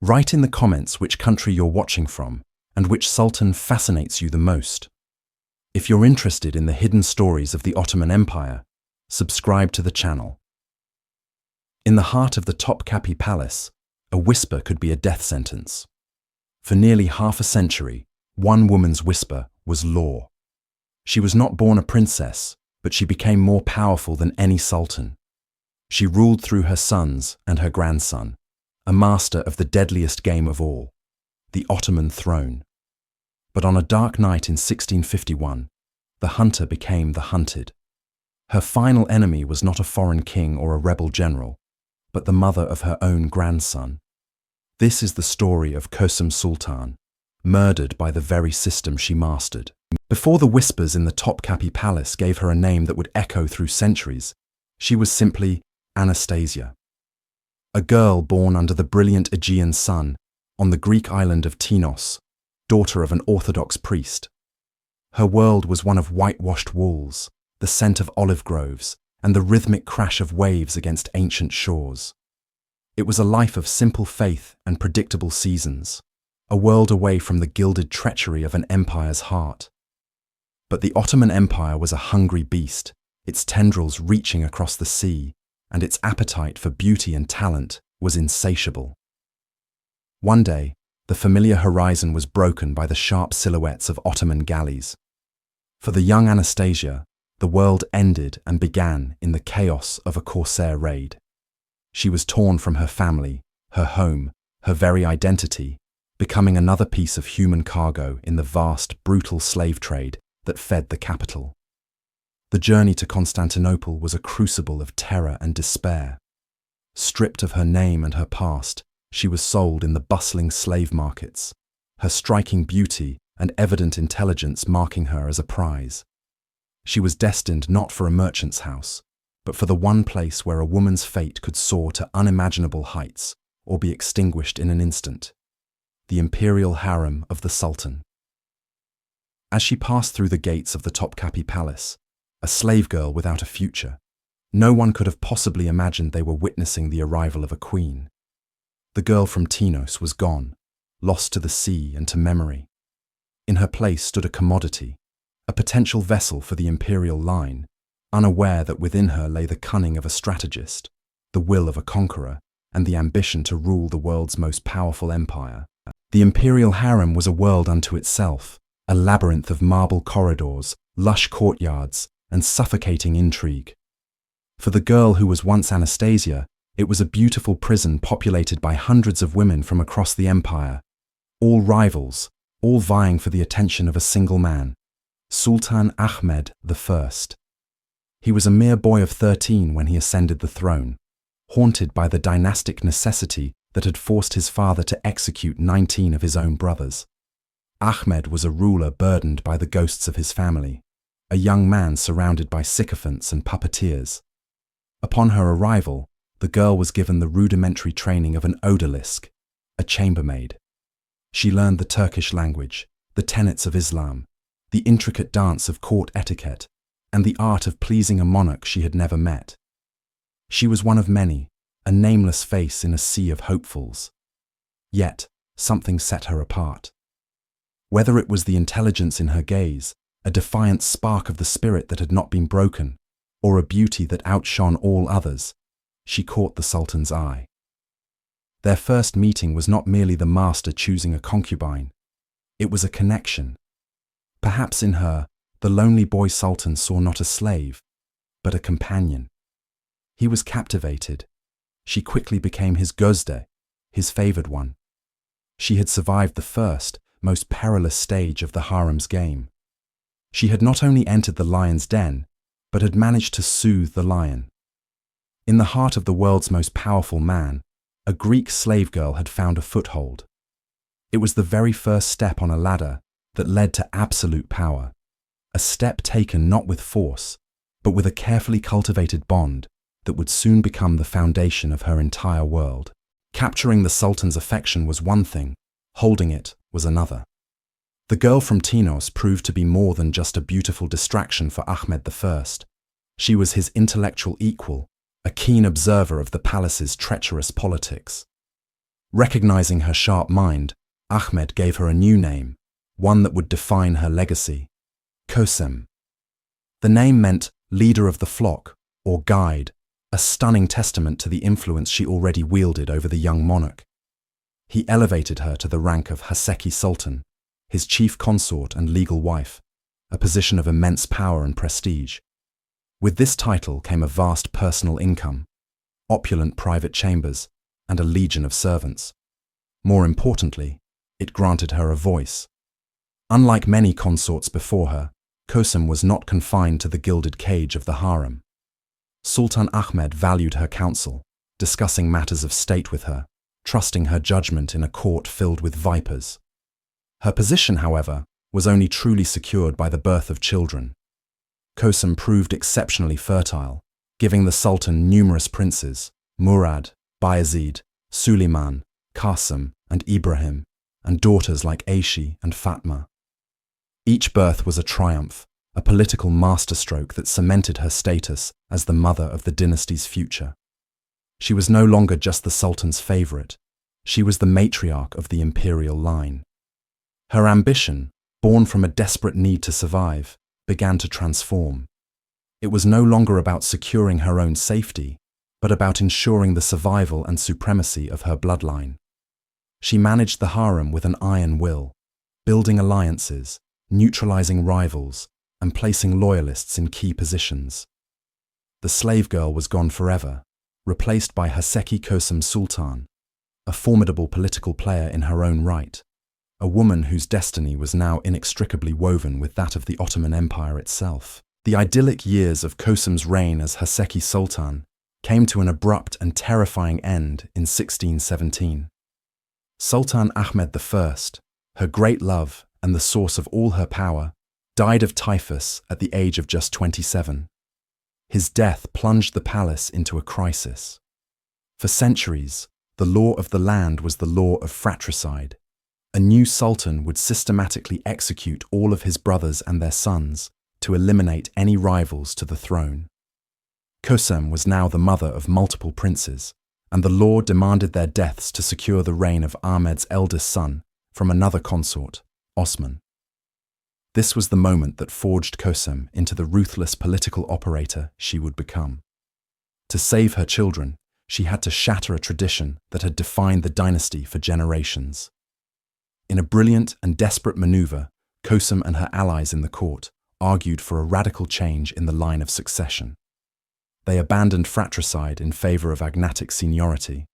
Write in the comments which country you're watching from and which sultan fascinates you the most. If you're interested in the hidden stories of the Ottoman Empire, subscribe to the channel. In the heart of the Topkapi Palace, a whisper could be a death sentence. For nearly half a century, one woman's whisper was law. She was not born a princess, but she became more powerful than any sultan. She ruled through her sons and her grandson, a master of the deadliest game of all, the Ottoman throne. But on a dark night in 1651, the hunter became the hunted. Her final enemy was not a foreign king or a rebel general, but the mother of her own grandson. This is the story of Kösem Sultan, murdered by the very system she mastered. Before the whispers in the Topkapi Palace gave her a name that would echo through centuries, she was simply Anastasia. A girl born under the brilliant Aegean sun on the Greek island of Tinos, daughter of an Orthodox priest. Her world was one of whitewashed walls, the scent of olive groves, and the rhythmic crash of waves against ancient shores. It was a life of simple faith and predictable seasons, a world away from the gilded treachery of an empire's heart. But the Ottoman Empire was a hungry beast, its tendrils reaching across the sea, and its appetite for beauty and talent was insatiable. One day, the familiar horizon was broken by the sharp silhouettes of Ottoman galleys. For the young Anastasia, the world ended and began in the chaos of a corsair raid. She was torn from her family, her home, her very identity, becoming another piece of human cargo in the vast, brutal slave trade that fed the capital. The journey to Constantinople was a crucible of terror and despair. Stripped of her name and her past, she was sold in the bustling slave markets, her striking beauty and evident intelligence marking her as a prize. She was destined not for a merchant's house, but for the one place where a woman's fate could soar to unimaginable heights or be extinguished in an instant, the Imperial Harem of the Sultan. As she passed through the gates of the Topkapi Palace, a slave girl without a future, no one could have possibly imagined they were witnessing the arrival of a queen. The girl from Tinos was gone, lost to the sea and to memory. In her place stood a commodity, a potential vessel for the imperial line, unaware that within her lay the cunning of a strategist, the will of a conqueror, and the ambition to rule the world's most powerful empire. The Imperial Harem was a world unto itself, a labyrinth of marble corridors, lush courtyards, and suffocating intrigue. For the girl who was once Anastasia, it was a beautiful prison populated by hundreds of women from across the empire, all rivals, all vying for the attention of a single man, Sultan Ahmed I. He was a mere boy of 13 when he ascended the throne, haunted by the dynastic necessity that had forced his father to execute 19 of his own brothers. Ahmed was a ruler burdened by the ghosts of his family, a young man surrounded by sycophants and puppeteers. Upon her arrival, the girl was given the rudimentary training of an odalisque, a chambermaid. She learned the Turkish language, the tenets of Islam, the intricate dance of court etiquette, and the art of pleasing a monarch she had never met. She was one of many, a nameless face in a sea of hopefuls. Yet, something set her apart. Whether it was the intelligence in her gaze, a defiant spark of the spirit that had not been broken, or a beauty that outshone all others, she caught the Sultan's eye. Their first meeting was not merely the master choosing a concubine. It was a connection. Perhaps in her, the lonely boy Sultan saw not a slave, but a companion. He was captivated. She quickly became his gözde, his favored one. She had survived the first, most perilous stage of the harem's game. She had not only entered the lion's den, but had managed to soothe the lion. In the heart of the world's most powerful man, a Greek slave girl had found a foothold. It was the very first step on a ladder that led to absolute power, a step taken not with force, but with a carefully cultivated bond that would soon become the foundation of her entire world. Capturing the Sultan's affection was one thing, holding it was another. The girl from Tinos proved to be more than just a beautiful distraction for Ahmed I. She was his intellectual equal, a keen observer of the palace's treacherous politics. Recognizing her sharp mind, Ahmed gave her a new name, one that would define her legacy: Kösem. The name meant leader of the flock, or guide, a stunning testament to the influence she already wielded over the young monarch. He elevated her to the rank of Haseki Sultan, his chief consort and legal wife, a position of immense power and prestige. With this title came a vast personal income, opulent private chambers, and a legion of servants. More importantly, it granted her a voice. Unlike many consorts before her, Kösem was not confined to the gilded cage of the harem. Sultan Ahmed valued her counsel, discussing matters of state with her, trusting her judgment in a court filled with vipers. Her position, however, was only truly secured by the birth of children. Kösem proved exceptionally fertile, giving the Sultan numerous princes: Murad, Bayezid, Suleiman, Qasim, and Ibrahim, and daughters like Aishi and Fatma. Each birth was a triumph, a political masterstroke that cemented her status as the mother of the dynasty's future. She was no longer just the Sultan's favorite, she was the matriarch of the imperial line. Her ambition, born from a desperate need to survive, began to transform. It was no longer about securing her own safety, but about ensuring the survival and supremacy of her bloodline. She managed the harem with an iron will, building alliances, neutralizing rivals, and placing loyalists in key positions. The slave girl was gone forever, replaced by Haseki Kösem Sultan, a formidable political player in her own right, a woman whose destiny was now inextricably woven with that of the Ottoman Empire itself. The idyllic years of Kösem's reign as Haseki Sultan came to an abrupt and terrifying end in 1617. Sultan Ahmed I, her great love and the source of all her power, died of typhus at the age of just 27. His death plunged the palace into a crisis. For centuries, the law of the land was the law of fratricide. A new sultan would systematically execute all of his brothers and their sons to eliminate any rivals to the throne. Kösem was now the mother of multiple princes, and the law demanded their deaths to secure the reign of Ahmed's eldest son from another consort, Osman. This was the moment that forged Kösem into the ruthless political operator she would become. To save her children, she had to shatter a tradition that had defined the dynasty for generations. In a brilliant and desperate maneuver, Kösem and her allies in the court argued for a radical change in the line of succession. They abandoned fratricide in favor of agnatic seniority,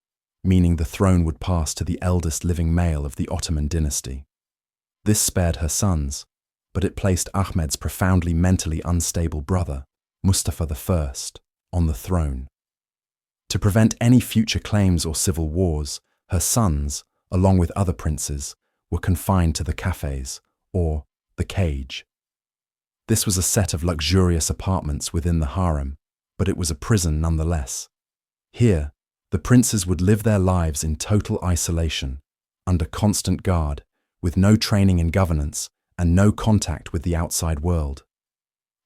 meaning the throne would pass to the eldest living male of the Ottoman dynasty. This spared her sons, but it placed Ahmed's profoundly mentally unstable brother, Mustafa I, on the throne. To prevent any future claims or civil wars, her sons, along with other princes, were confined to the cafes, or the cage. This was a set of luxurious apartments within the harem, but it was a prison nonetheless. Here, the princes would live their lives in total isolation, under constant guard, with no training in governance and no contact with the outside world.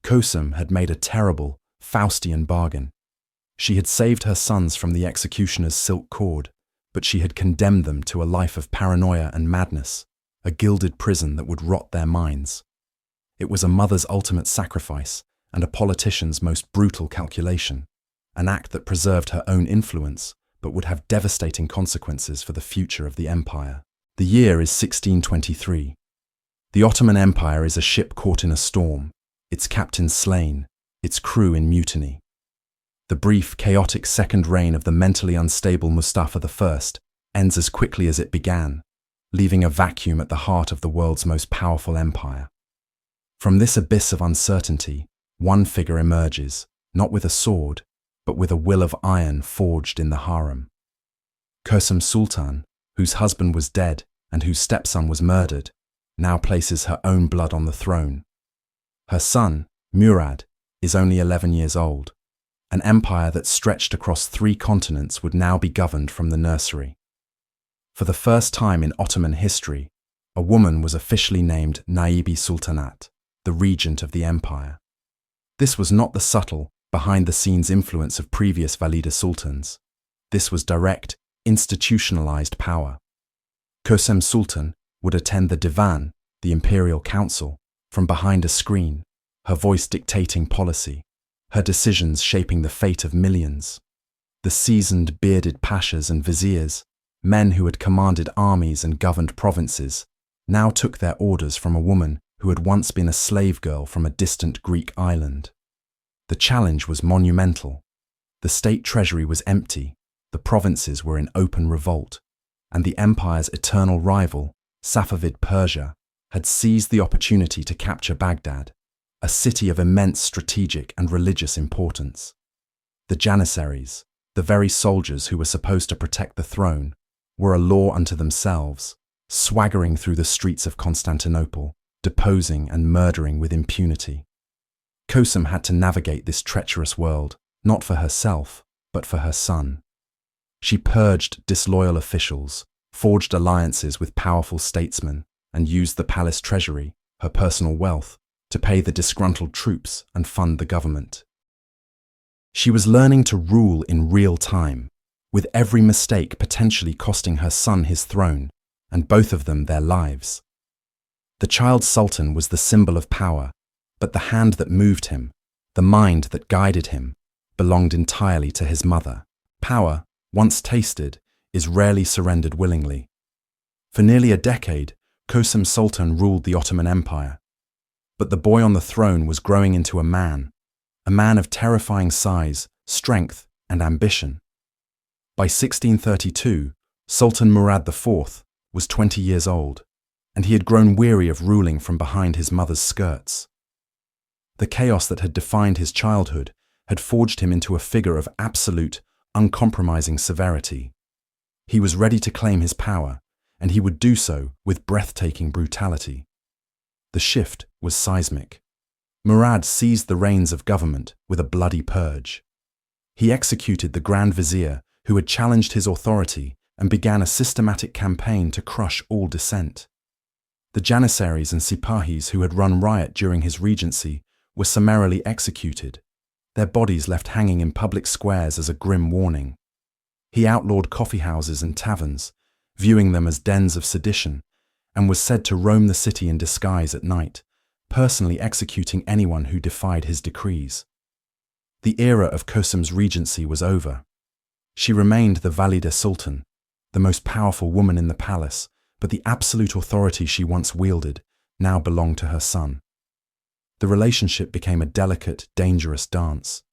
Kösem had made a terrible, Faustian bargain. She had saved her sons from the executioner's silk cord, but she had condemned them to a life of paranoia and madness, a gilded prison that would rot their minds. It was a mother's ultimate sacrifice and a politician's most brutal calculation, an act that preserved her own influence but would have devastating consequences for the future of the empire. The year is 1623. The Ottoman Empire is a ship caught in a storm, its captain slain, its crew in mutiny. The brief, chaotic second reign of the mentally unstable Mustafa I ends as quickly as it began, leaving a vacuum at the heart of the world's most powerful empire. From this abyss of uncertainty, one figure emerges, not with a sword, but with a will of iron forged in the harem. Kösem Sultan, whose husband was dead and whose stepson was murdered, now places her own blood on the throne. Her son, Murad, is only 11 years old. An empire that stretched across 3 continents would now be governed from the nursery. For the first time in Ottoman history, a woman was officially named Naibi Sultanat, the regent of the empire. This was not the subtle, behind-the-scenes influence of previous Valida sultans. This was direct, institutionalized power. Kösem Sultan would attend the divan, the imperial council, from behind a screen, her voice dictating policy, her decisions shaping the fate of millions. The seasoned, bearded pashas and viziers, men who had commanded armies and governed provinces, now took their orders from a woman who had once been a slave girl from a distant Greek island. The challenge was monumental. The state treasury was empty, the provinces were in open revolt, and the empire's eternal rival, Safavid Persia, had seized the opportunity to capture Baghdad, a city of immense strategic and religious importance. The Janissaries, the very soldiers who were supposed to protect the throne, were a law unto themselves, swaggering through the streets of Constantinople, deposing and murdering with impunity. Kösem had to navigate this treacherous world, not for herself, but for her son. She purged disloyal officials, forged alliances with powerful statesmen, and used the palace treasury, her personal wealth, to pay the disgruntled troops and fund the government. She was learning to rule in real time, with every mistake potentially costing her son his throne, and both of them their lives. The child sultan was the symbol of power, but the hand that moved him, the mind that guided him, belonged entirely to his mother. Power, once tasted, is rarely surrendered willingly. For nearly a decade, Kösem Sultan ruled the Ottoman Empire. But the boy on the throne was growing into a man of terrifying size, strength, and ambition. By 1632, Sultan Murad IV was 20 years old, and he had grown weary of ruling from behind his mother's skirts. The chaos that had defined his childhood had forged him into a figure of absolute, uncompromising severity. He was ready to claim his power, and he would do so with breathtaking brutality. The shift was seismic. Murad seized the reins of government with a bloody purge. He executed the Grand Vizier who had challenged his authority and began a systematic campaign to crush all dissent. The Janissaries and Sipahis who had run riot during his regency were summarily executed, their bodies left hanging in public squares as a grim warning. He outlawed coffeehouses and taverns, viewing them as dens of sedition, and was said to roam the city in disguise at night, personally executing anyone who defied his decrees. The era of Kösem's regency was over. She remained the Valide Sultan, the most powerful woman in the palace, but the absolute authority she once wielded now belonged to her son. The relationship became a delicate, dangerous dance.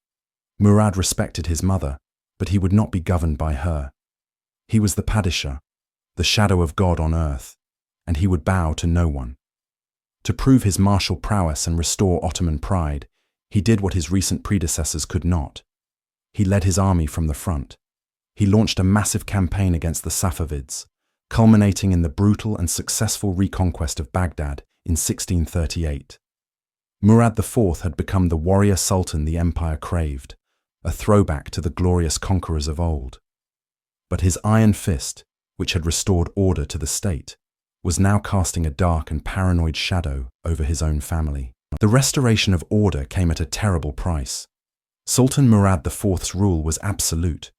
Murad respected his mother, but he would not be governed by her. He was the Padishah, the shadow of God on earth, and he would bow to no one. To prove his martial prowess and restore Ottoman pride, he did what his recent predecessors could not. He led his army from the front. He launched a massive campaign against the Safavids, culminating in the brutal and successful reconquest of Baghdad in 1638. Murad IV had become the warrior sultan the empire craved, a throwback to the glorious conquerors of old. But his iron fist, which had restored order to the state, was now casting a dark and paranoid shadow over his own family. The restoration of order came at a terrible price. Sultan Murad IV's rule was absolute,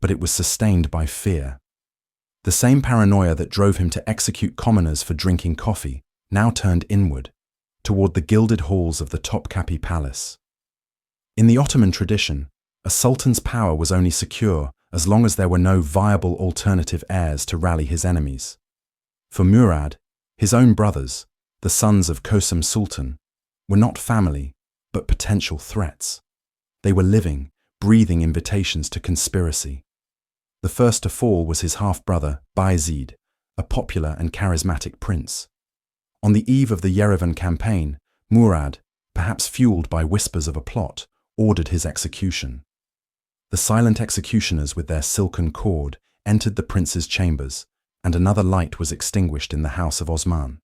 but it was sustained by fear. The same paranoia that drove him to execute commoners for drinking coffee now turned inward, toward the gilded halls of the Topkapi Palace. In the Ottoman tradition, a sultan's power was only secure as long as there were no viable alternative heirs to rally his enemies. For Murad, his own brothers, the sons of Kösem Sultan, were not family, but potential threats. They were living, breathing invitations to conspiracy. The first to fall was his half-brother, Bayezid, a popular and charismatic prince. On the eve of the Yerevan campaign, Murad, perhaps fueled by whispers of a plot, ordered his execution. The silent executioners with their silken cord entered the prince's chambers, and another light was extinguished in the house of Osman.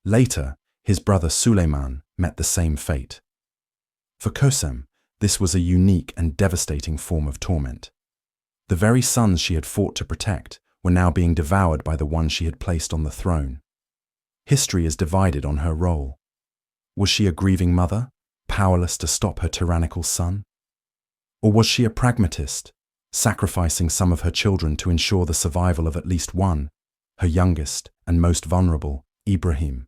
Later, his brother Suleiman met the same fate. For Kösem, this was a unique and devastating form of torment. The very sons she had fought to protect were now being devoured by the one she had placed on the throne. History is divided on her role. Was she a grieving mother, powerless to stop her tyrannical son? Or was she a pragmatist, sacrificing some of her children to ensure the survival of at least one, her youngest and most vulnerable, Ibrahim.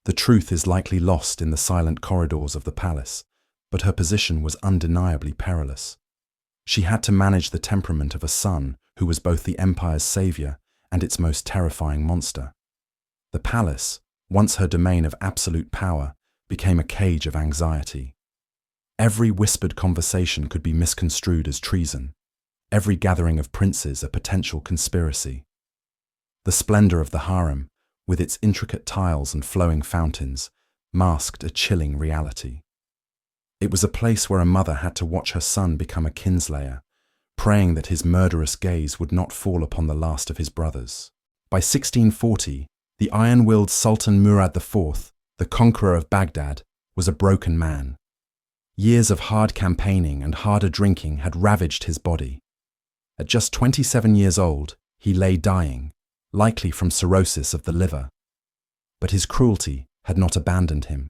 The truth is likely lost in the silent corridors of the palace, but her position was undeniably perilous. She had to manage the temperament of a son who was both the empire's savior and its most terrifying monster. The palace, once her domain of absolute power, became a cage of anxiety. Every whispered conversation could be misconstrued as treason, every gathering of princes a potential conspiracy. The splendor of the harem, with its intricate tiles and flowing fountains, masked a chilling reality. It was a place where a mother had to watch her son become a kinslayer, praying that his murderous gaze would not fall upon the last of his brothers. By 1640, the iron-willed Sultan Murad IV, the conqueror of Baghdad, was a broken man. Years of hard campaigning and harder drinking had ravaged his body. At just 27 years old, he lay dying, likely from cirrhosis of the liver. But his cruelty had not abandoned him.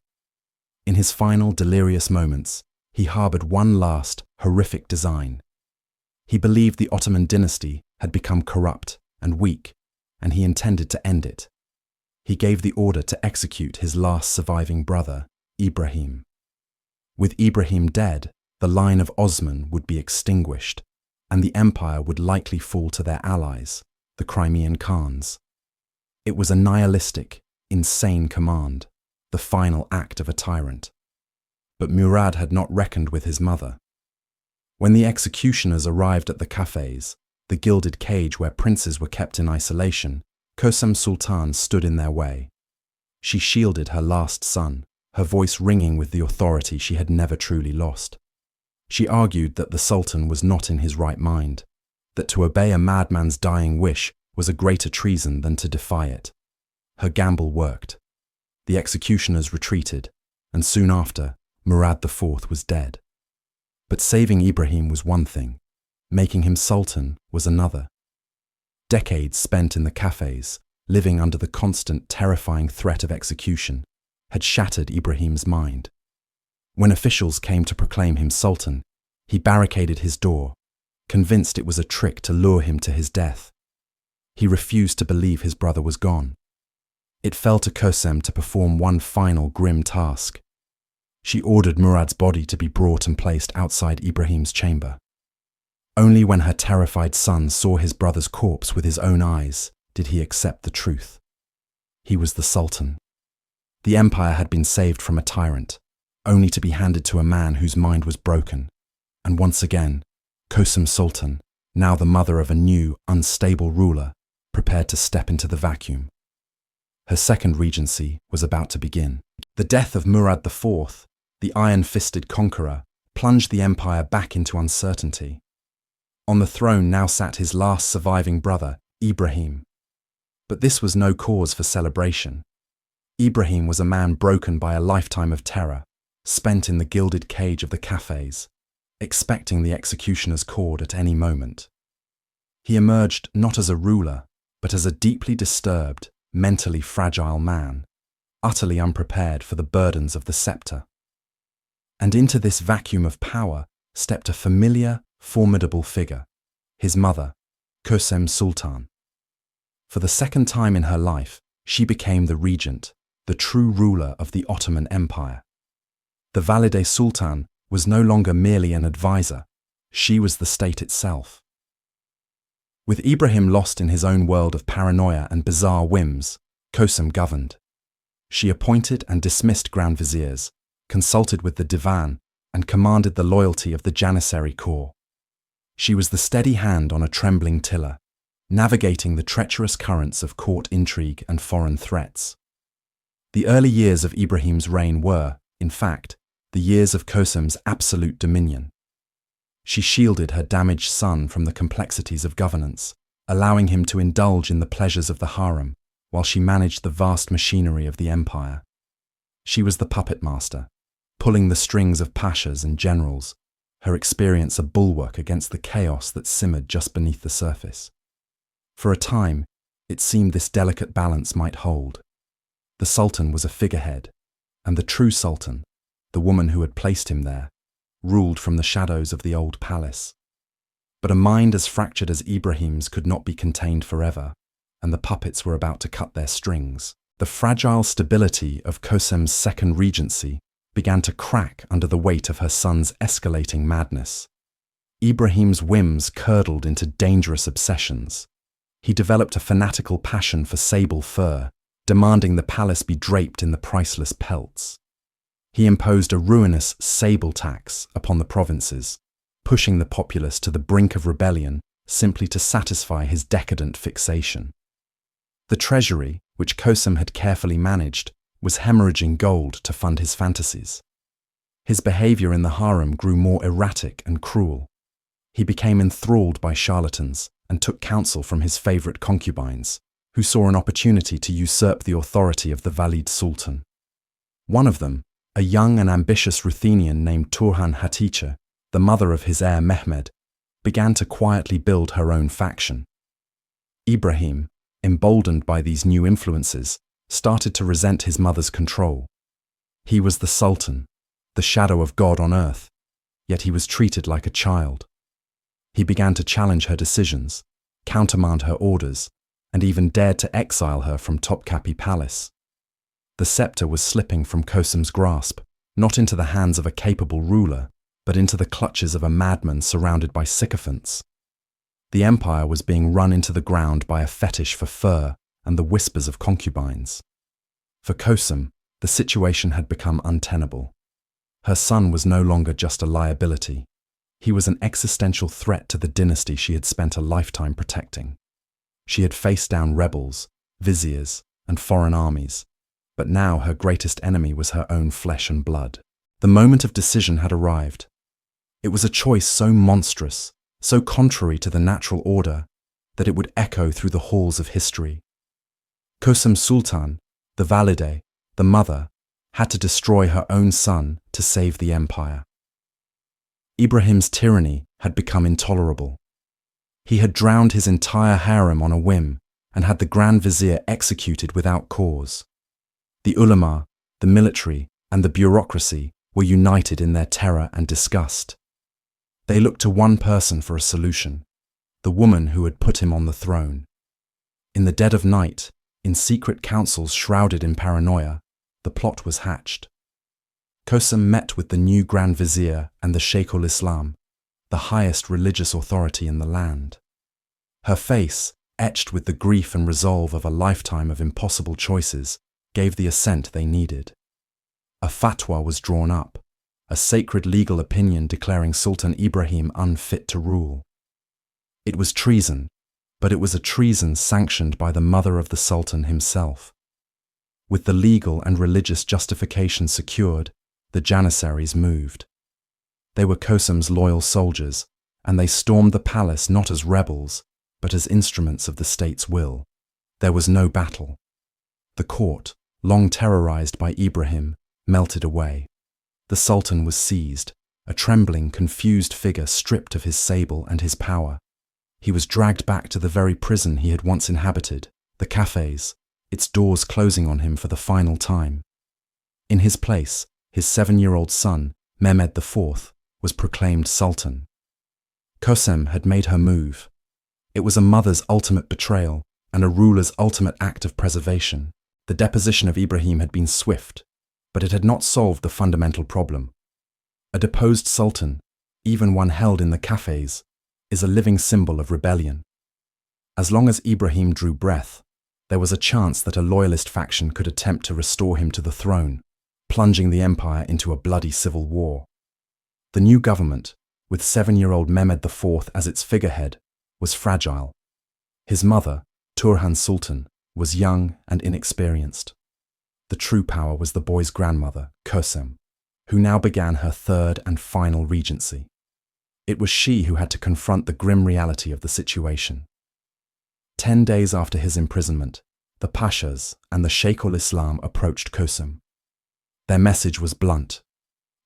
In his final delirious moments, he harbored one last, horrific design. He believed the Ottoman dynasty had become corrupt and weak, and he intended to end it. He gave the order to execute his last surviving brother, Ibrahim. With Ibrahim dead, the line of Osman would be extinguished, and the empire would likely fall to their allies, the Crimean Khans. It was a nihilistic, insane command, the final act of a tyrant. But Murad had not reckoned with his mother. When the executioners arrived at the cafes, the gilded cage where princes were kept in isolation, Kösem Sultan stood in their way. She shielded her last son, her voice ringing with the authority she had never truly lost. She argued that the Sultan was not in his right mind, that to obey a madman's dying wish was a greater treason than to defy it. Her gamble worked. The executioners retreated, and soon after, Murad IV was dead. But saving Ibrahim was one thing, making him Sultan was another. Decades spent in the cafes, living under the constant, terrifying threat of execution, had shattered Ibrahim's mind. When officials came to proclaim him Sultan, he barricaded his door, convinced it was a trick to lure him to his death. He refused to believe his brother was gone. It fell to Kösem to perform one final grim task. She ordered Murad's body to be brought and placed outside Ibrahim's chamber. Only when her terrified son saw his brother's corpse with his own eyes did he accept the truth. He was the Sultan. The empire had been saved from a tyrant, only to be handed to a man whose mind was broken. And once again, Kösem Sultan, now the mother of a new, unstable ruler, prepared to step into the vacuum. Her second regency was about to begin. The death of Murad IV, the iron-fisted conqueror, plunged the empire back into uncertainty. On the throne now sat his last surviving brother, Ibrahim. But this was no cause for celebration. Ibrahim was a man broken by a lifetime of terror, spent in the gilded cage of the cafes, expecting the executioner's cord at any moment. He emerged not as a ruler, but as a deeply disturbed, mentally fragile man, utterly unprepared for the burdens of the scepter. And into this vacuum of power stepped a familiar, formidable figure, his mother, Kösem Sultan. For the second time in her life, she became the regent, the true ruler of the Ottoman Empire. The Valide Sultan was no longer merely an advisor, she was the state itself. With Ibrahim lost in his own world of paranoia and bizarre whims, Kösem governed. She appointed and dismissed Grand Viziers, consulted with the Divan, and commanded the loyalty of the Janissary Corps. She was the steady hand on a trembling tiller, navigating the treacherous currents of court intrigue and foreign threats. The early years of Ibrahim's reign were, in fact, the years of Kösem's absolute dominion. She shielded her damaged son from the complexities of governance, allowing him to indulge in the pleasures of the harem while she managed the vast machinery of the empire. She was the puppet master, pulling the strings of pashas and generals, her experience a bulwark against the chaos that simmered just beneath the surface. For a time, it seemed this delicate balance might hold. The Sultan was a figurehead, and the true Sultan, the woman who had placed him there, ruled from the shadows of the old palace. But a mind as fractured as Ibrahim's could not be contained forever, and the puppets were about to cut their strings. The fragile stability of Kösem's second regency began to crack under the weight of her son's escalating madness. Ibrahim's whims curdled into dangerous obsessions. He developed a fanatical passion for sable fur, demanding the palace be draped in the priceless pelts. He imposed a ruinous sable tax upon the provinces, pushing the populace to the brink of rebellion simply to satisfy his decadent fixation. The treasury, which Kösem had carefully managed, was hemorrhaging gold to fund his fantasies. His behavior in the harem grew more erratic and cruel. He became enthralled by charlatans and took counsel from his favorite concubines, who saw an opportunity to usurp the authority of the Valid Sultan. One of them, a young and ambitious Ruthenian named Turhan Hatice, the mother of his heir Mehmed, began to quietly build her own faction. Ibrahim, emboldened by these new influences, started to resent his mother's control. He was the Sultan, the shadow of God on earth, yet he was treated like a child. He began to challenge her decisions, countermand her orders, and even dared to exile her from Topkapi Palace. The scepter was slipping from Kösem's grasp, not into the hands of a capable ruler, but into the clutches of a madman surrounded by sycophants. The empire was being run into the ground by a fetish for fur and the whispers of concubines. For Kösem, the situation had become untenable. Her son was no longer just a liability. He was an existential threat to the dynasty she had spent a lifetime protecting. She had faced down rebels, viziers, and foreign armies, but now her greatest enemy was her own flesh and blood. The moment of decision had arrived. It was a choice so monstrous, so contrary to the natural order, that it would echo through the halls of history. Kösem Sultan, the Valide, the mother, had to destroy her own son to save the empire. Ibrahim's tyranny had become intolerable. He had drowned his entire harem on a whim and had the Grand Vizier executed without cause. The ulama, the military, and the bureaucracy were united in their terror and disgust. They looked to one person for a solution, the woman who had put him on the throne. In the dead of night, in secret councils shrouded in paranoia, the plot was hatched. Kösem met with the new Grand Vizier and the Sheikhul Islam, the highest religious authority in the land. Her face, etched with the grief and resolve of a lifetime of impossible choices, gave the assent they needed. A fatwa was drawn up, a sacred legal opinion declaring Sultan Ibrahim unfit to rule. It was treason, but it was a treason sanctioned by the mother of the Sultan himself. With the legal and religious justification secured, the Janissaries moved. They were Kösem's loyal soldiers, and they stormed the palace not as rebels, but as instruments of the state's will. There was no battle. The court, long terrorized by Ibrahim, melted away. The Sultan was seized, a trembling, confused figure stripped of his sable and his power. He was dragged back to the very prison he had once inhabited, the cafes, its doors closing on him for the final time. In his place, his 7-year-old son, Mehmed IV, was proclaimed Sultan. Kösem had made her move. It was a mother's ultimate betrayal and a ruler's ultimate act of preservation. The deposition of Ibrahim had been swift, but it had not solved the fundamental problem. A deposed sultan, even one held in the cafes, is a living symbol of rebellion. As long as Ibrahim drew breath, there was a chance that a loyalist faction could attempt to restore him to the throne, plunging the empire into a bloody civil war. The new government, with 7-year-old Mehmed IV as its figurehead, was fragile. His mother, Turhan Sultan, was young and inexperienced. The true power was the boy's grandmother, Kösem, who now began her third and final regency. It was she who had to confront the grim reality of the situation. 10 days after his imprisonment, the Pashas and the Sheikhul Islam approached Kösem. Their message was blunt.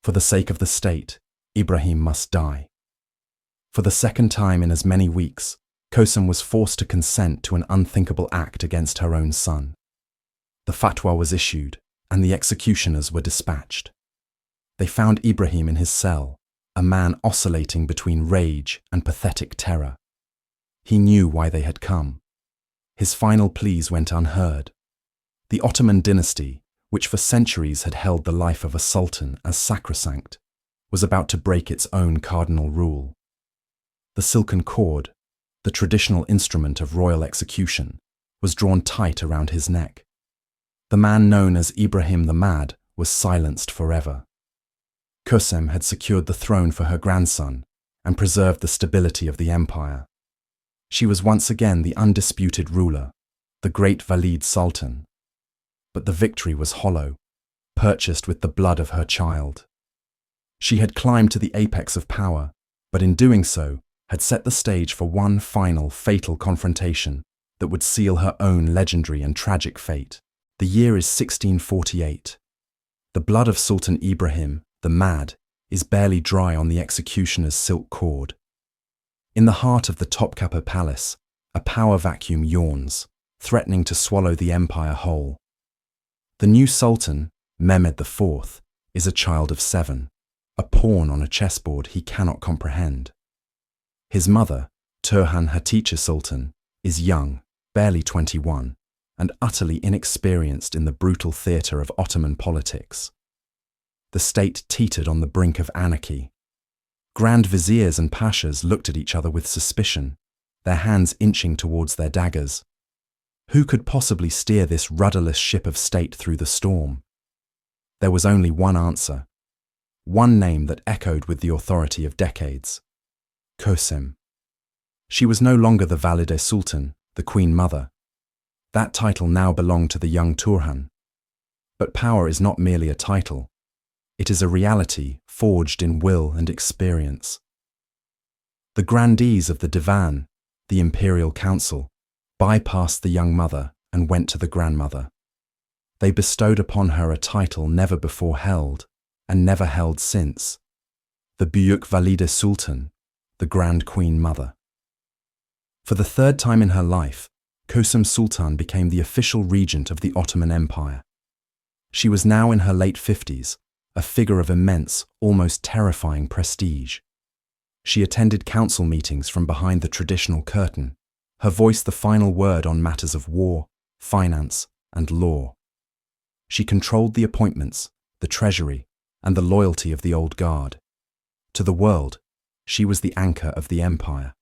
For the sake of the state, Ibrahim must die. For the second time in as many weeks, Kösem was forced to consent to an unthinkable act against her own son. The fatwa was issued, and the executioners were dispatched. They found Ibrahim in his cell, a man oscillating between rage and pathetic terror. He knew why they had come. His final pleas went unheard. The Ottoman dynasty, which for centuries had held the life of a sultan as sacrosanct, was about to break its own cardinal rule. The silken cord, the traditional instrument of royal execution, was drawn tight around his neck. The man known as Ibrahim the Mad was silenced forever. Kösem had secured the throne for her grandson and preserved the stability of the empire. She was once again the undisputed ruler, the great Valide Sultan. But the victory was hollow, purchased with the blood of her child. She had climbed to the apex of power, but in doing so, had set the stage for one final fatal confrontation that would seal her own legendary and tragic fate. The year is 1648. The blood of Sultan Ibrahim, the Mad, is barely dry on the executioner's silk cord. In the heart of the Topkapi Palace, a power vacuum yawns, threatening to swallow the empire whole. The new Sultan, Mehmed IV, is a child of 7, a pawn on a chessboard he cannot comprehend. His mother, Turhan Hatice Sultan, is young, barely 21, and utterly inexperienced in the brutal theatre of Ottoman politics. The state teetered on the brink of anarchy. Grand viziers and pashas looked at each other with suspicion, their hands inching towards their daggers. Who could possibly steer this rudderless ship of state through the storm? There was only one answer, one name that echoed with the authority of decades: Kösem. She was no longer the Valide Sultan, the Queen Mother. That title now belonged to the young Turhan. But power is not merely a title. It is a reality forged in will and experience. The grandees of the Divan, the Imperial Council, bypassed the young mother and went to the grandmother. They bestowed upon her a title never before held, and never held since: the Büyük Valide Sultan, the Grand Queen Mother. For the third time in her life, Kösem Sultan became the official regent of the Ottoman Empire. She was now in her late 50s, a figure of immense, almost terrifying prestige. She attended council meetings from behind the traditional curtain, her voice the final word on matters of war, finance, and law. She controlled the appointments, the treasury, and the loyalty of the old guard. To the world, she was the anchor of the empire.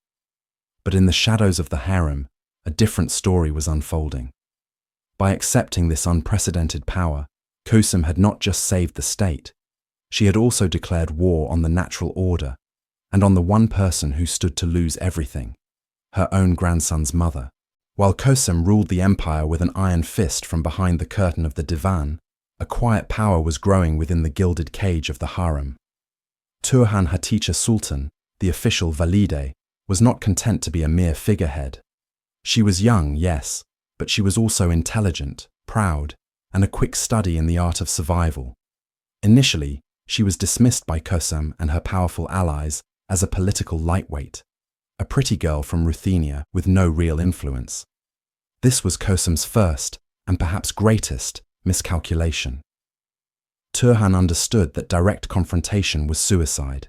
But in the shadows of the harem, a different story was unfolding. By accepting this unprecedented power, Kösem had not just saved the state, she had also declared war on the natural order, and on the one person who stood to lose everything, her own grandson's mother. While Kösem ruled the empire with an iron fist from behind the curtain of the divan, a quiet power was growing within the gilded cage of the harem. Turhan Hatice Sultan, the official Valide, was not content to be a mere figurehead. She was young, yes, but she was also intelligent, proud, and a quick study in the art of survival. Initially, she was dismissed by Kösem and her powerful allies as a political lightweight, a pretty girl from Ruthenia with no real influence. This was Kösem's first, and perhaps greatest, miscalculation. Turhan understood that direct confrontation was suicide.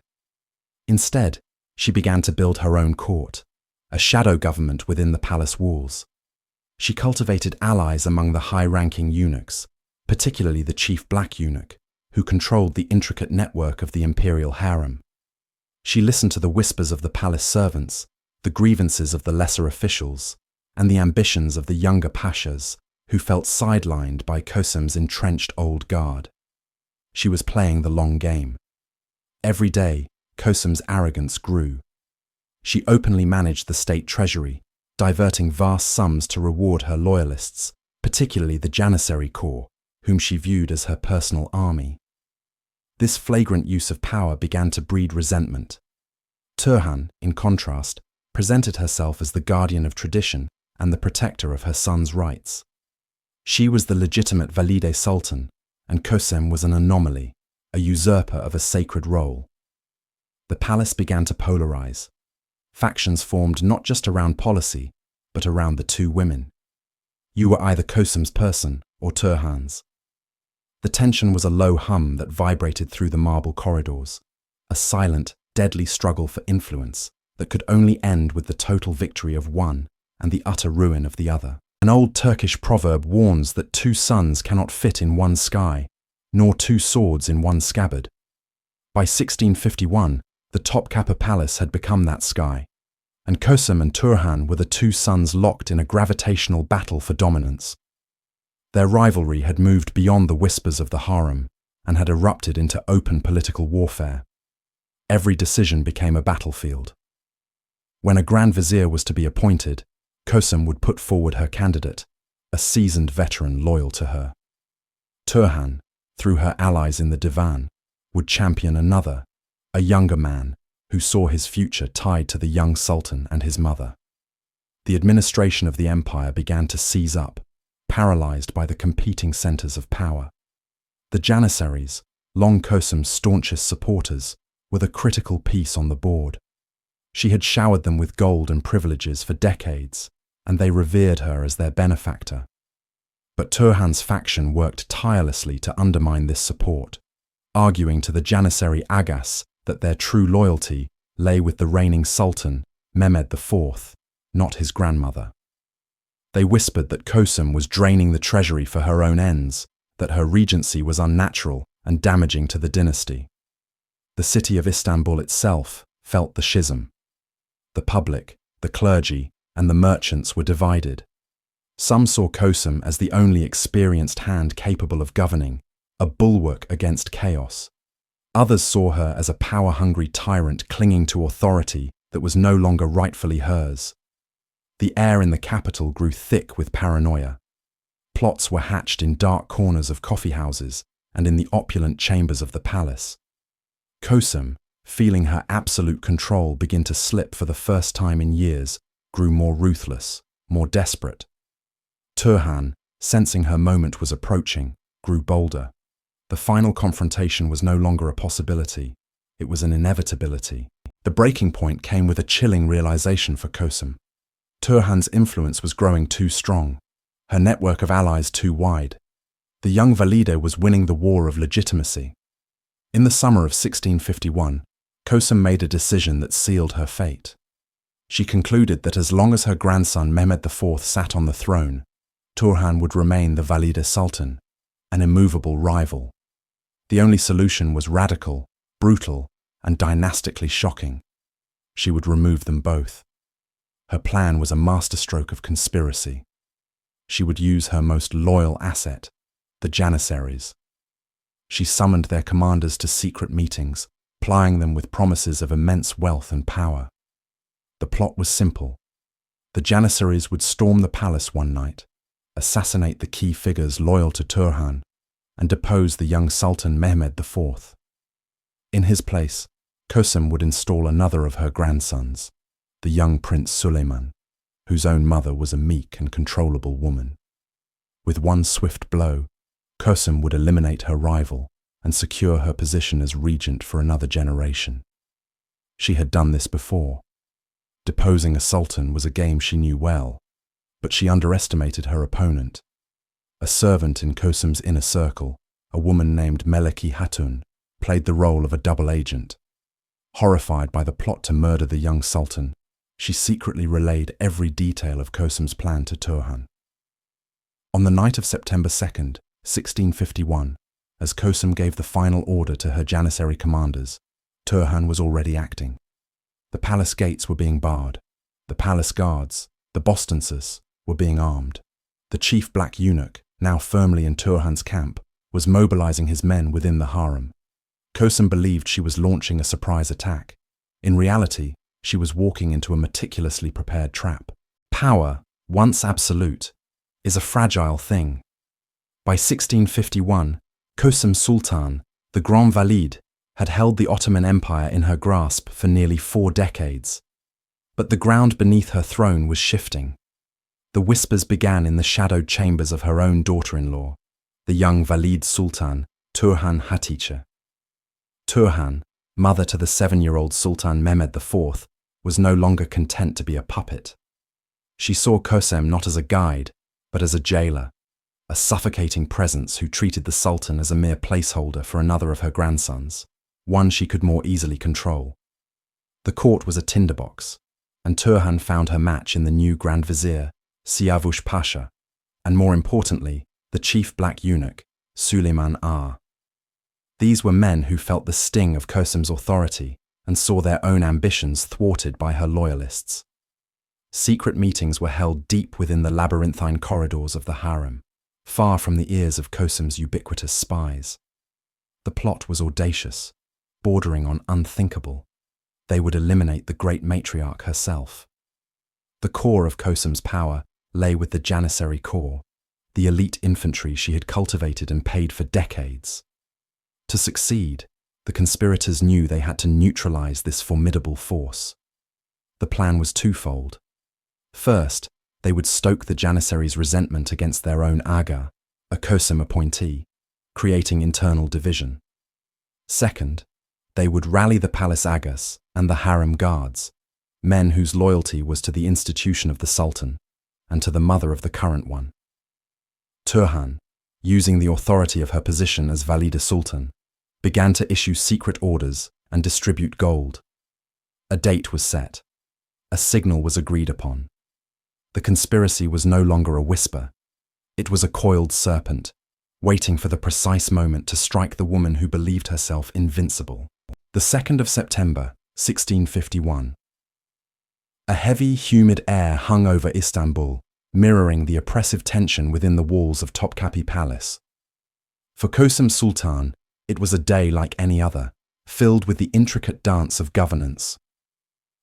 Instead, she began to build her own court, a shadow government within the palace walls. She cultivated allies among the high-ranking eunuchs, particularly the chief black eunuch, who controlled the intricate network of the Imperial Harem. She listened to the whispers of the palace servants, the grievances of the lesser officials, and the ambitions of the younger pashas, who felt sidelined by Kösem's entrenched old guard. She was playing the long game. Every day, Kösem's arrogance grew. She openly managed the state treasury, diverting vast sums to reward her loyalists, particularly the Janissary Corps, whom she viewed as her personal army. This flagrant use of power began to breed resentment. Turhan, in contrast, presented herself as the guardian of tradition and the protector of her son's rights. She was the legitimate Valide Sultan, and Kösem was an anomaly, a usurper of a sacred role. The palace began to polarize. Factions formed not just around policy, but around the two women. You were either Kösem's person or Turhan's. The tension was a low hum that vibrated through the marble corridors, a silent, deadly struggle for influence that could only end with the total victory of one and the utter ruin of the other. An old Turkish proverb warns that two suns cannot fit in one sky, nor two swords in one scabbard. By 1651, the Topkapi Palace had become that sky, and Kösem and Turhan were the two suns locked in a gravitational battle for dominance. Their rivalry had moved beyond the whispers of the harem and had erupted into open political warfare. Every decision became a battlefield. When a Grand Vizier was to be appointed, Kösem would put forward her candidate, a seasoned veteran loyal to her. Turhan, through her allies in the divan, would champion another, a younger man, who saw his future tied to the young sultan and his mother. The administration of the empire began to seize up, paralyzed by the competing centers of power. The Janissaries, long Kösem's staunchest supporters, were the critical piece on the board. She had showered them with gold and privileges for decades, and they revered her as their benefactor. But Turhan's faction worked tirelessly to undermine this support, arguing to the Janissary Agas that their true loyalty lay with the reigning Sultan, Mehmed IV, not his grandmother. They whispered that Kösem was draining the treasury for her own ends, that her regency was unnatural and damaging to the dynasty. The city of Istanbul itself felt the schism. The public, the clergy, and the merchants were divided. Some saw Kösem as the only experienced hand capable of governing, a bulwark against chaos. Others saw her as a power-hungry tyrant clinging to authority that was no longer rightfully hers. The air in the capital grew thick with paranoia. Plots were hatched in dark corners of coffeehouses and in the opulent chambers of the palace. Kösem, feeling her absolute control begin to slip for the first time in years, grew more ruthless, more desperate. Turhan, sensing her moment was approaching, grew bolder. The final confrontation was no longer a possibility, it was an inevitability. The breaking point came with a chilling realization for Kösem. Turhan's influence was growing too strong, her network of allies too wide. The young Valide was winning the war of legitimacy. In the summer of 1651, Kösem made a decision that sealed her fate. She concluded that as long as her grandson Mehmed IV sat on the throne, Turhan would remain the Valide Sultan, an immovable rival. The only solution was radical, brutal, and dynastically shocking. She would remove them both. Her plan was a masterstroke of conspiracy. She would use her most loyal asset, the Janissaries. She summoned their commanders to secret meetings, plying them with promises of immense wealth and power. The plot was simple. The Janissaries would storm the palace one night, assassinate the key figures loyal to Turhan, and depose the young Sultan Mehmed IV. In his place, Kösem would install another of her grandsons, the young Prince Suleiman, whose own mother was a meek and controllable woman. With one swift blow, Kösem would eliminate her rival and secure her position as regent for another generation. She had done this before. Deposing a sultan was a game she knew well, but she underestimated her opponent. A servant in Kösem's inner circle, a woman named Meleki Hatun, played the role of a double agent. Horrified by the plot to murder the young sultan, she secretly relayed every detail of Kösem's plan to Turhan. On the night of September 2nd, 1651, as Kösem gave the final order to her Janissary commanders, Turhan was already acting. The palace gates were being barred. The palace guards, the Bostances, were being armed. The chief black eunuch, now firmly in Turhan's camp, was mobilizing his men within the harem. Kösem believed she was launching a surprise attack. In reality, she was walking into a meticulously prepared trap. Power, once absolute, is a fragile thing. By 1651, Kösem Sultan, the Grand Valide, had held the Ottoman Empire in her grasp for nearly 4 decades. But the ground beneath her throne was shifting. The whispers began in the shadowed chambers of her own daughter-in-law, the young Valide Sultan, Turhan Hatice. Turhan, mother to the 7-year-old Sultan Mehmed IV, was no longer content to be a puppet. She saw Kösem not as a guide, but as a jailer, a suffocating presence who treated the Sultan as a mere placeholder for another of her grandsons. one she could more easily control. The court was a tinderbox, and Turhan found her match in the new Grand Vizier, Siyavush Pasha, and more importantly, the chief black eunuch, Suleyman Agha. These were men who felt the sting of Kösem's authority and saw their own ambitions thwarted by her loyalists. Secret meetings were held deep within the labyrinthine corridors of the harem, far from the ears of Kösem's ubiquitous spies. The plot was audacious, bordering on unthinkable. They would eliminate the great matriarch herself. The core of Kösem's power lay with the Janissary Corps, the elite infantry she had cultivated and paid for decades. To succeed, the conspirators knew they had to neutralize this formidable force. The plan was twofold. First, they would stoke the Janissaries' resentment against their own Agha, a Kösem appointee, creating internal division. Second, they would rally the palace Aghas and the harem guards, men whose loyalty was to the institution of the Sultan and to the mother of the current one. Turhan, using the authority of her position as Valide Sultan, began to issue secret orders and distribute gold. A date was set. A signal was agreed upon. The conspiracy was no longer a whisper. It was a coiled serpent, waiting for the precise moment to strike the woman who believed herself invincible. The 2nd of September, 1651. A heavy, humid air hung over Istanbul, mirroring the oppressive tension within the walls of Topkapi Palace. For Kösem Sultan, it was a day like any other, filled with the intricate dance of governance.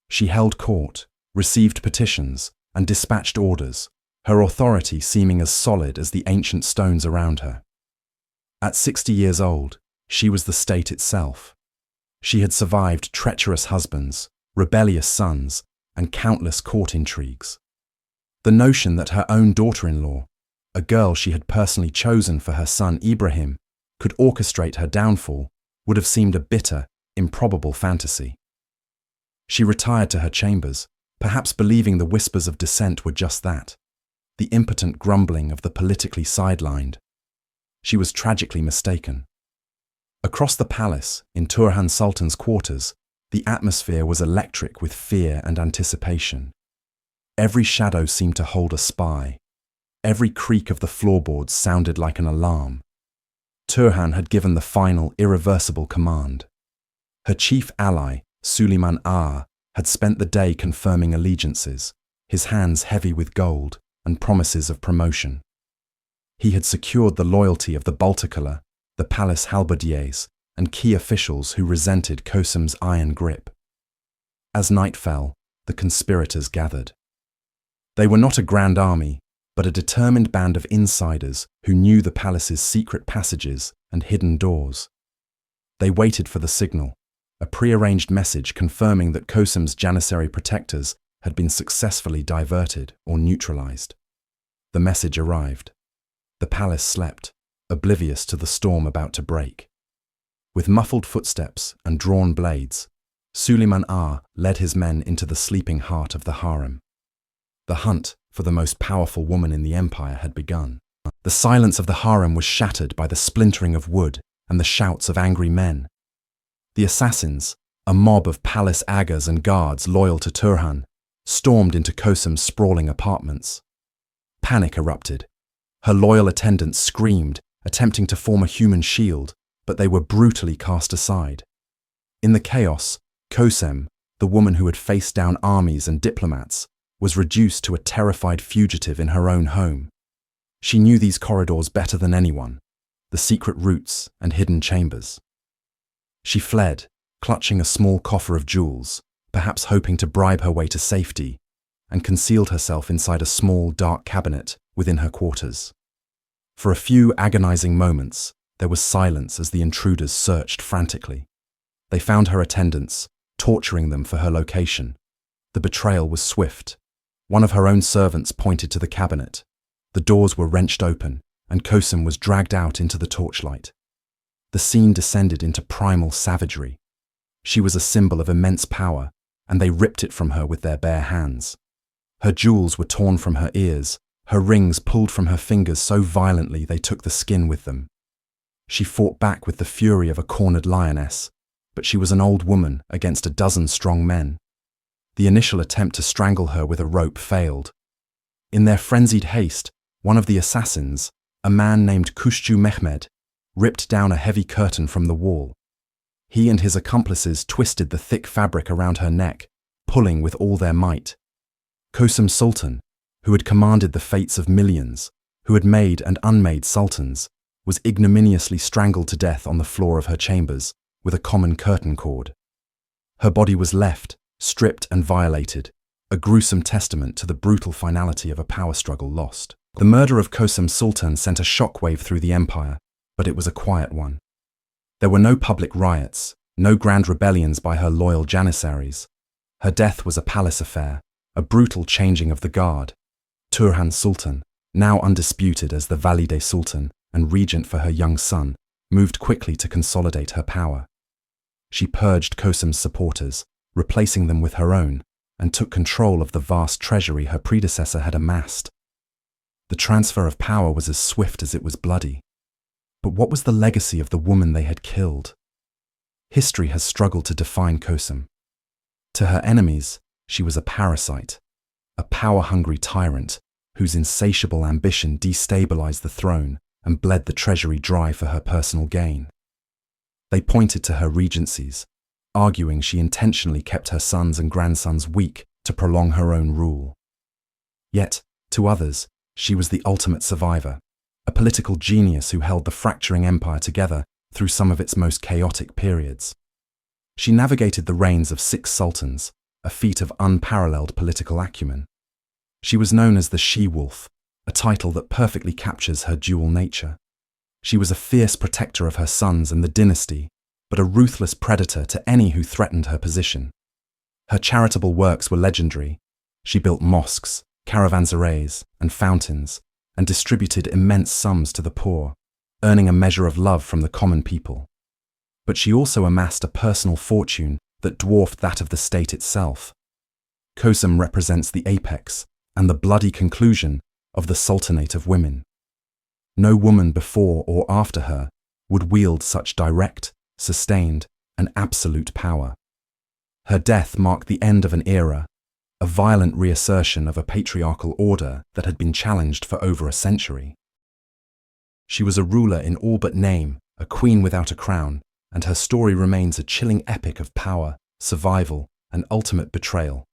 She held court, received petitions, and dispatched orders, her authority seeming as solid as the ancient stones around her. At 60 years old, she was the state itself. She had survived treacherous husbands, rebellious sons, and countless court intrigues. The notion that her own daughter-in-law, a girl she had personally chosen for her son Ibrahim, could orchestrate her downfall would have seemed a bitter, improbable fantasy. She retired to her chambers, perhaps believing the whispers of dissent were just that, the impotent grumbling of the politically sidelined. She was tragically mistaken. Across the palace, in Turhan Sultan's quarters, the atmosphere was electric with fear and anticipation. Every shadow seemed to hold a spy. Every creak of the floorboards sounded like an alarm. Turhan had given the final, irreversible command. Her chief ally, Suleyman Agha, had spent the day confirming allegiances, his hands heavy with gold and promises of promotion. He had secured the loyalty of the Baltakala, the palace halberdiers, and key officials who resented Kösem's iron grip. As night fell, the conspirators gathered. They were not a grand army, but a determined band of insiders who knew the palace's secret passages and hidden doors. They waited for the signal, a prearranged message confirming that Kösem's Janissary protectors had been successfully diverted or neutralized. The message arrived. The palace slept, oblivious to the storm about to break. With muffled footsteps and drawn blades, Suleyman Agha led his men into the sleeping heart of the harem. The hunt for the most powerful woman in the empire had begun. The silence of the harem was shattered by the splintering of wood and the shouts of angry men. The assassins, a mob of palace Aghas and guards loyal to Turhan, stormed into Kösem's sprawling apartments. Panic erupted. Her loyal attendants screamed, attempting to form a human shield, but they were brutally cast aside. In the chaos, Kösem, the woman who had faced down armies and diplomats, was reduced to a terrified fugitive in her own home. She knew these corridors better than anyone, the secret routes and hidden chambers. She fled, clutching a small coffer of jewels, perhaps hoping to bribe her way to safety, and concealed herself inside a small, dark cabinet within her quarters. For a few agonizing moments, there was silence as the intruders searched frantically. They found her attendants, torturing them for her location. The betrayal was swift. One of her own servants pointed to the cabinet. The doors were wrenched open, and Kösem was dragged out into the torchlight. The scene descended into primal savagery. She was a symbol of immense power, and they ripped it from her with their bare hands. Her jewels were torn from her ears, her rings pulled from her fingers so violently they took the skin with them. She fought back with the fury of a cornered lioness, but she was an old woman against a dozen strong men. The initial attempt to strangle her with a rope failed. In their frenzied haste, one of the assassins, a man named Kösem Mehmed, ripped down a heavy curtain from the wall. He and his accomplices twisted the thick fabric around her neck, pulling with all their might. Kösem Sultan, who had commanded the fates of millions, who had made and unmade sultans, was ignominiously strangled to death on the floor of her chambers with a common curtain cord. Her body was left, stripped and violated, a gruesome testament to the brutal finality of a power struggle lost. The murder of Kösem Sultan sent a shockwave through the empire, but it was a quiet one. There were no public riots, no grand rebellions by her loyal janissaries. Her death was a palace affair, a brutal changing of the guard. Turhan Sultan, now undisputed as the Valide Sultan and regent for her young son, moved quickly to consolidate her power. She purged Kösem's supporters, replacing them with her own, and took control of the vast treasury her predecessor had amassed. The transfer of power was as swift as it was bloody. But what was the legacy of the woman they had killed? History has struggled to define Kösem. To her enemies, she was a parasite, a power-hungry tyrant whose insatiable ambition destabilized the throne and bled the treasury dry for her personal gain. They pointed to her regencies, arguing she intentionally kept her sons and grandsons weak to prolong her own rule. Yet, to others, she was the ultimate survivor, a political genius who held the fracturing empire together through some of its most chaotic periods. She navigated the reigns of 6 sultans, a feat of unparalleled political acumen. She was known as the She-Wolf, a title that perfectly captures her dual nature. She was a fierce protector of her sons and the dynasty, but a ruthless predator to any who threatened her position. Her charitable works were legendary. She built mosques, caravanserais, and fountains, and distributed immense sums to the poor, earning a measure of love from the common people. But she also amassed a personal fortune that dwarfed that of the state itself. Kösem represents the apex and the bloody conclusion of the Sultanate of women. No woman before or after her would wield such direct, sustained, and absolute power. Her death marked the end of an era, a violent reassertion of a patriarchal order that had been challenged for over a century. She was a ruler in all but name, a queen without a crown, and her story remains a chilling epic of power, survival, and ultimate betrayal.